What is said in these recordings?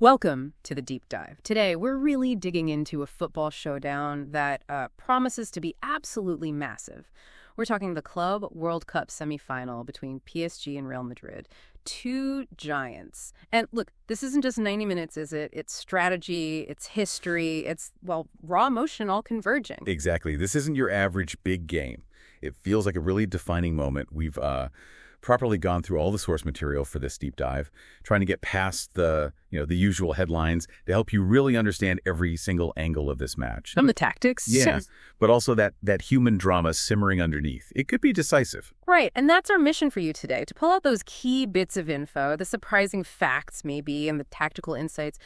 Welcome to the deep dive. Today, we're really digging into a football showdown that promises to be absolutely massive. We're talking the Club World Cup semifinal between PSG and Real Madrid. Two giants. And look, this isn't just 90 minutes, is it? It's strategy, it's history, it's, well, raw emotion all converging. Exactly. This isn't your average big game. It feels like a really defining moment. We've properly gone through all the source material for this deep dive, trying to get past the usual headlines to help you really understand every single angle of this match. From the tactics. Yeah, but also that human drama simmering underneath. It could be decisive. Right, and that's our mission for you today, to pull out those key bits of info, the surprising facts maybe, and the tactical insights.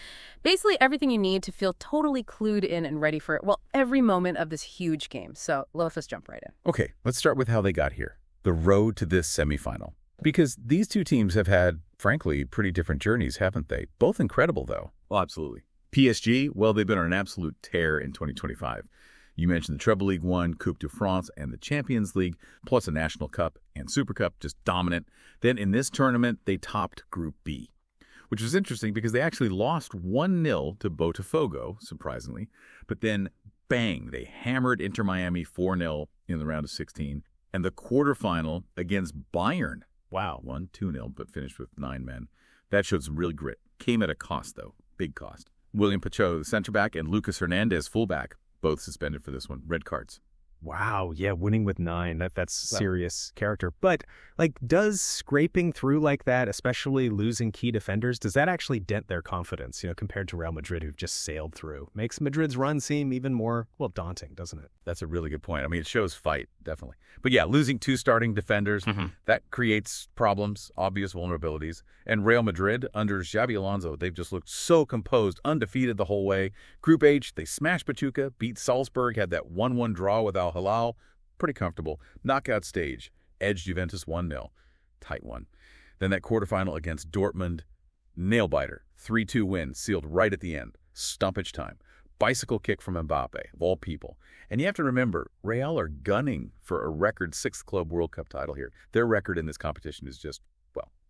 Basically everything you need to feel totally clued in and ready for, well, every moment of this huge game. So let's jump right in. Okay, let's start with how they got here. The road to this semifinal. Because these two teams have had, frankly, pretty different journeys, haven't they? Both incredible, though. Well, absolutely. PSG, well, they've been on an absolute tear in 2025. You mentioned the Treble League 1, Coupe de France, and the Champions League, plus a National Cup and Super Cup, just dominant. Then in this tournament, they topped Group B, which was interesting because they actually lost 1-0 to Botafogo, surprisingly. But then, bang, they hammered Inter Miami 4-0 in the round of 16. And the quarterfinal against Bayern, wow, won 2-0, but finished with 9 men. That showed some real grit. Came at a cost, though, big cost. William Pacho, the center back, and Lucas Hernandez, fullback, both suspended for this one. Red cards. Wow, yeah, winning with 9, that's serious character. But, does scraping through like that, especially losing key defenders, does that actually dent their confidence, compared to Real Madrid, who've just sailed through? Makes Madrid's run seem even more, daunting, doesn't it? That's a really good point. I mean, it shows fight, definitely. But yeah, losing 2 starting defenders, that creates problems, obvious vulnerabilities. And Real Madrid, under Xabi Alonso, they've just looked so composed, undefeated the whole way. Group H, they smashed Pachuca, beat Salzburg, had that 1-1 draw with Al Hilal. Pretty comfortable. Knockout stage, edged Juventus 1-0. Tight one. Then that quarterfinal against Dortmund, nail-biter. 3-2 win, sealed right at the end. Stumpage time. Bicycle kick from Mbappe, of all people. And you have to remember, Real are gunning for a record 6th Club World Cup title here. Their record in this competition is just,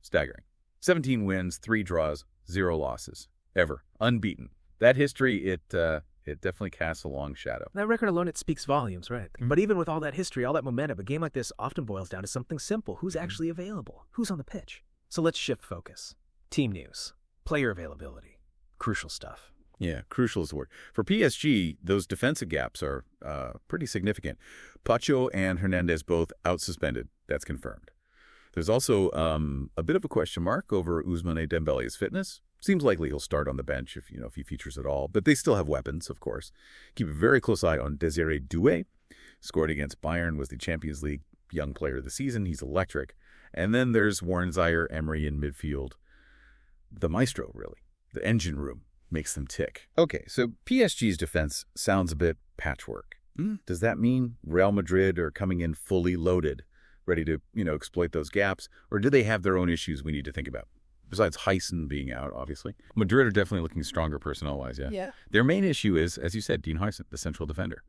staggering. 17 wins, 3 draws, 0 losses. Ever. Unbeaten. That history, it definitely casts a long shadow. That record alone, it speaks volumes, right? But even with all that history, all that momentum, a game like this often boils down to something simple. Who's actually available? Who's on the pitch? So let's shift focus. Team news. Player availability. Crucial stuff. Yeah, crucial is the word. For PSG, those defensive gaps are pretty significant. Pacho and Hernandez both out suspended. That's confirmed. There's also a bit of a question mark over Ousmane Dembele's fitness. Seems likely he'll start on the bench if he features at all. But they still have weapons, of course. Keep a very close eye on Desiré Doué. Scored against Bayern, was the Champions League Young Player of the Season. He's electric. And then there's Warren Zaire Emery in midfield. The maestro, really. The engine room. Makes them tick. Okay, so PSG's defense sounds a bit patchwork. Does that mean Real Madrid are coming in fully loaded, ready to, exploit those gaps? Or do they have their own issues we need to think about? Besides Huysen being out, obviously. Madrid are definitely looking stronger personnel-wise, yeah. Yeah. Their main issue is, as you said, Dean Huysen, the central defender.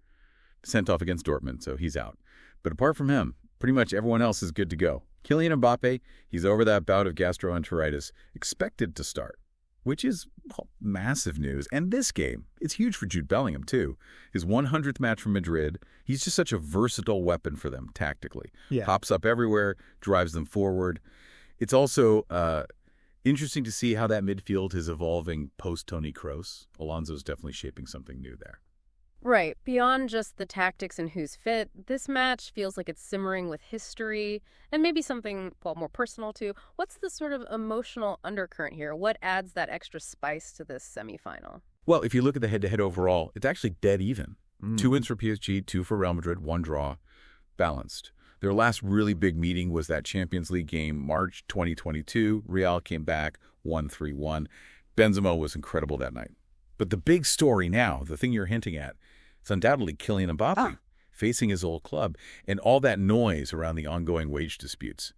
Sent off against Dortmund, so he's out. But apart from him, pretty much everyone else is good to go. Kylian Mbappe, he's over that bout of gastroenteritis, expected to start. Which is massive news. And this game, it's huge for Jude Bellingham, too. His 100th match for Madrid, he's just such a versatile weapon for them tactically. Yeah. Pops up everywhere, drives them forward. It's also interesting to see how that midfield is evolving post-Toni Kroos. Alonso's definitely shaping something new there. Right. Beyond just the tactics and who's fit, this match feels like it's simmering with history and maybe something, more personal too. What's the sort of emotional undercurrent here? What adds that extra spice to this semifinal? Well, if you look at the head-to-head overall, it's actually dead even. 2 wins for PSG, 2 for Real Madrid, 1 draw, balanced. Their last really big meeting was that Champions League game, March 2022. Real came back, won 3-1. Benzema was incredible that night. But the big story now, the thing you're hinting at, it's undoubtedly Kylian Mbappe facing his old club and all that noise around the ongoing wage disputes.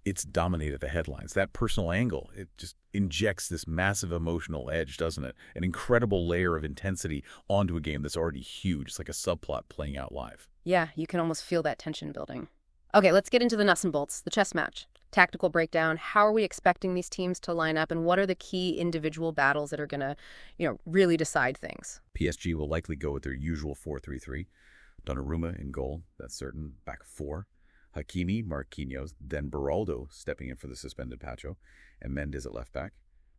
It's dominated the headlines. That personal angle, it just injects this massive emotional edge, doesn't it? An incredible layer of intensity onto a game that's already huge. It's like a subplot playing out live. Yeah, you can almost feel that tension building. Okay, let's get into the nuts and bolts, the chess match. tactical breakdown. How are we expecting these teams to line up, and what are the key individual battles that are going to, really decide things? PSG will likely go with their usual 4-3-3. Donnarumma in goal, that's certain. Back four. Hakimi, Marquinhos, then Beraldo stepping in for the suspended Pacho, and Mendes at left back.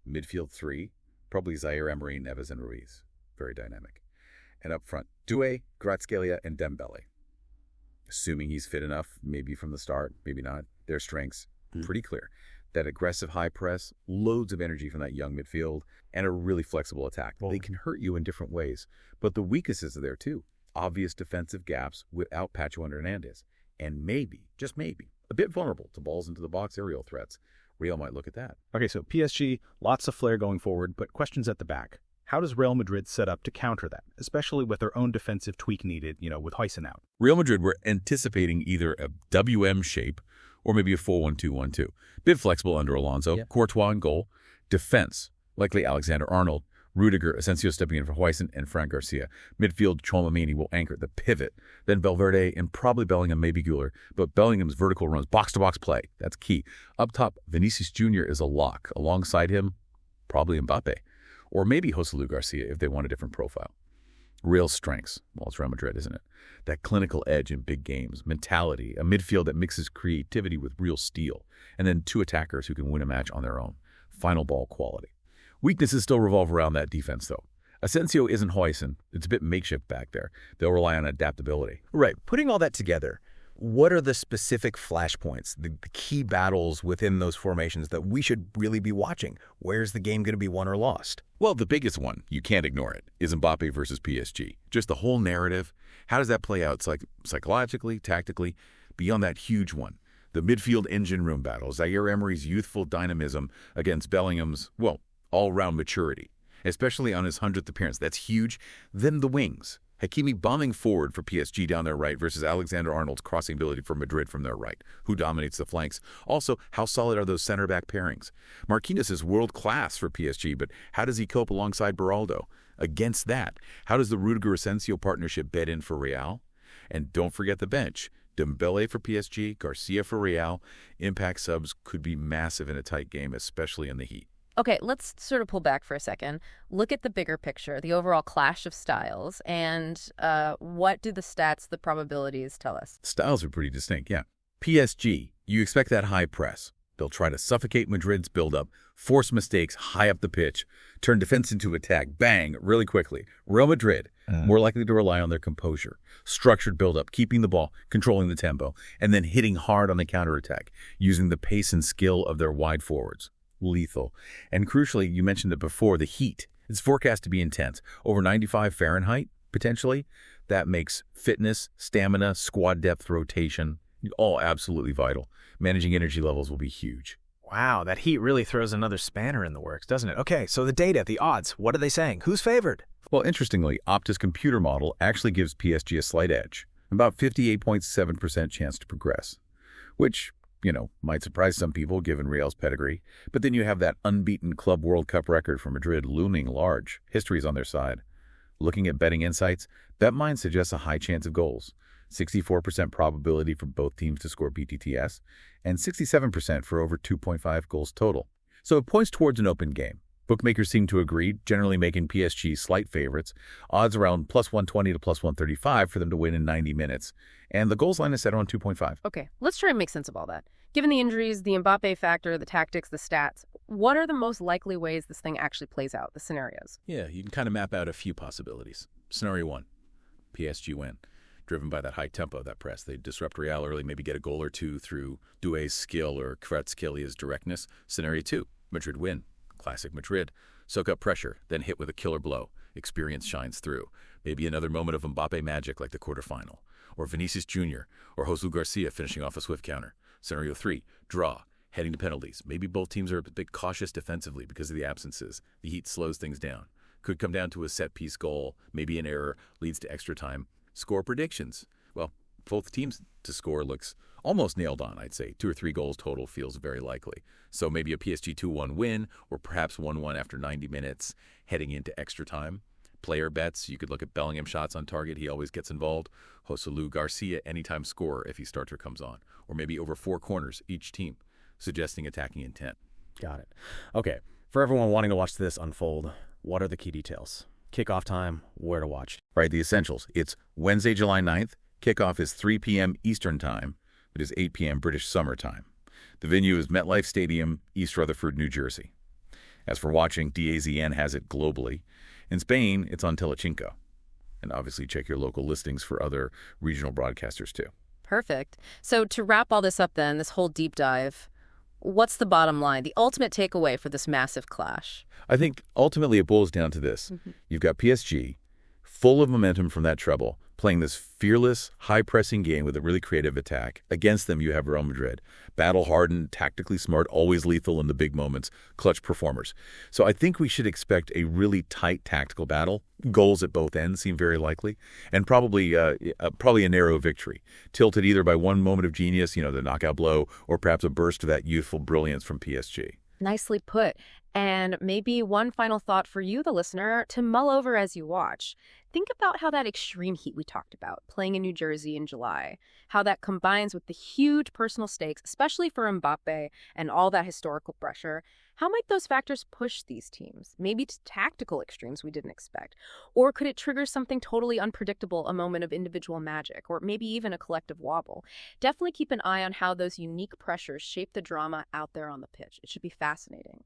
Midfield three, probably Zaire Emery, Neves, and Ruiz. Very dynamic. And up front, Doué, Kvaratskhelia, and Dembele. Assuming he's fit enough, maybe from the start, maybe not. Their strengths, pretty clear. That aggressive high press, loads of energy from that young midfield, and a really flexible attack. They can hurt you in different ways, but the weaknesses are there too. Obvious defensive gaps without Pacho and Hernandez. And maybe, just maybe, a bit vulnerable to balls into the box aerial threats. Real might look at that. Okay, so PSG, lots of flair going forward, but questions at the back. How does Real Madrid set up to counter that, especially with their own defensive tweak needed, with Huijsen out? Real Madrid were anticipating either a WM shape or maybe a 4-1-2-1-2. Bit flexible under Alonso, Courtois in goal, defense, likely Alexander-Arnold, Rudiger, Asensio stepping in for Huijsen, and Fran Garcia. Midfield, Tchouaméni will anchor the pivot. Then Valverde and probably Bellingham, maybe Güler. But Bellingham's vertical runs, box-to-box play, that's key. Up top, Vinicius Jr. is a lock. Alongside him, probably Mbappe. Or maybe Joselu Garcia if they want a different profile. Real strengths. Well, it's Real Madrid, isn't it? That clinical edge in big games, mentality, a midfield that mixes creativity with real steel, and then two attackers who can win a match on their own. Final ball quality. Weaknesses still revolve around that defense, though. Asensio isn't Huijsen. It's a bit makeshift back there. They'll rely on adaptability. Right. Putting all that together, what are the specific flashpoints, the key battles within those formations that we should really be watching? Where's the game going to be won or lost? Well, the biggest one, you can't ignore it, is Mbappe versus PSG. Just the whole narrative. How does that play out psychologically, tactically? Beyond that huge one, the midfield engine room battle, Zaire Emery's youthful dynamism against Bellingham's, all-round maturity, especially on his 100th appearance. That's huge. Then the wings. Hakimi bombing forward for PSG down their right versus Alexander-Arnold's crossing ability for Madrid from their right. Who dominates the flanks? Also, how solid are those center-back pairings? Marquinhos is world-class for PSG, but how does he cope alongside Beraldo? Against that, how does the Rudiger-Asensio partnership bed in for Real? And don't forget the bench. Dembele for PSG, Garcia for Real. Impact subs could be massive in a tight game, especially in the heat. Okay, let's sort of pull back for a second. Look at the bigger picture, the overall clash of styles, and what do the stats, the probabilities tell us? Styles are pretty distinct, yeah. PSG, you expect that high press. They'll try to suffocate Madrid's build-up, force mistakes high up the pitch, turn defense into attack, bang, really quickly. Real Madrid, more likely to rely on their composure, structured build-up, keeping the ball, controlling the tempo, and then hitting hard on the counterattack, using the pace and skill of their wide forwards. Lethal. And crucially, you mentioned it before, the heat. It's forecast to be intense. Over 95 Fahrenheit, potentially. That makes fitness, stamina, squad depth, rotation, all absolutely vital. Managing energy levels will be huge. Wow, that heat really throws another spanner in the works, doesn't it? Okay, so the data, the odds, what are they saying? Who's favored? Well, interestingly, Opta's computer model actually gives PSG a slight edge. About 58.7% chance to progress. Which, might surprise some people given Real's pedigree. But then you have that unbeaten Club World Cup record for Madrid looming large. History's on their side. Looking at betting insights, BetMine suggests a high chance of goals. 64% probability for both teams to score BTTS, and 67% for over 2.5 goals total. So it points towards an open game. Bookmakers seem to agree, generally making PSG slight favorites, odds around plus 120 to plus 135 for them to win in 90 minutes. And the goals line is set on 2.5. Okay, let's try and make sense of all that. Given the injuries, the Mbappe factor, the tactics, the stats, what are the most likely ways this thing actually plays out, the scenarios? Yeah, you can kind of map out a few possibilities. Scenario 1, PSG win. Driven by that high tempo, that press. They disrupt Real early, maybe get a goal or two through Doué's skill or Kvaratskhelia directness. Scenario 2, Madrid win. Classic Madrid. Soak up pressure, then hit with a killer blow. Experience shines through. Maybe another moment of Mbappe magic like the quarterfinal. Or Vinicius Jr. or Joselu Garcia finishing off a swift counter. Scenario 3, draw, heading to penalties. Maybe both teams are a bit cautious defensively because of the absences. The heat slows things down. Could come down to a set-piece goal, maybe an error, leads to extra time. Score predictions. Well, both teams to score looks almost nailed on, I'd say. 2 or 3 goals total feels very likely. So maybe a PSG 2-1 win, or perhaps 1-1 after 90 minutes, heading into extra time. Player bets, you could look at Bellingham shots on target. He always gets involved. Joselu Garcia, anytime scorer if he starter comes on. Or maybe over 4 corners each team. suggesting attacking intent. Got it. Okay, for everyone wanting to watch this unfold, what are the key details? Kickoff time, where to watch? Right, the essentials. It's Wednesday, July 9th. Kickoff is 3 p.m. Eastern Time. It is 8 p.m. British Summer Time. The venue is MetLife Stadium, East Rutherford, New Jersey. As for watching, DAZN has it globally. In Spain, it's on Telecinco. And obviously check your local listings for other regional broadcasters too. Perfect. So to wrap all this up then, this whole deep dive, what's the bottom line, the ultimate takeaway for this massive clash? I think ultimately it boils down to this. You've got PSG, full of momentum from that treble, playing this fearless, high-pressing game with a really creative attack. Against them, you have Real Madrid, battle-hardened, tactically smart, always lethal in the big moments, clutch performers. So I think we should expect a really tight tactical battle. Goals at both ends seem very likely, and probably a narrow victory, tilted either by one moment of genius, the knockout blow, or perhaps a burst of that youthful brilliance from PSG. Nicely put. And maybe one final thought for you, the listener, to mull over as you watch. Think about how that extreme heat we talked about, playing in New Jersey in July, how that combines with the huge personal stakes, especially for Mbappe and all that historical pressure. How might those factors push these teams, maybe to tactical extremes we didn't expect? Or could it trigger something totally unpredictable, a moment of individual magic, or maybe even a collective wobble? Definitely keep an eye on how those unique pressures shape the drama out there on the pitch. It should be fascinating.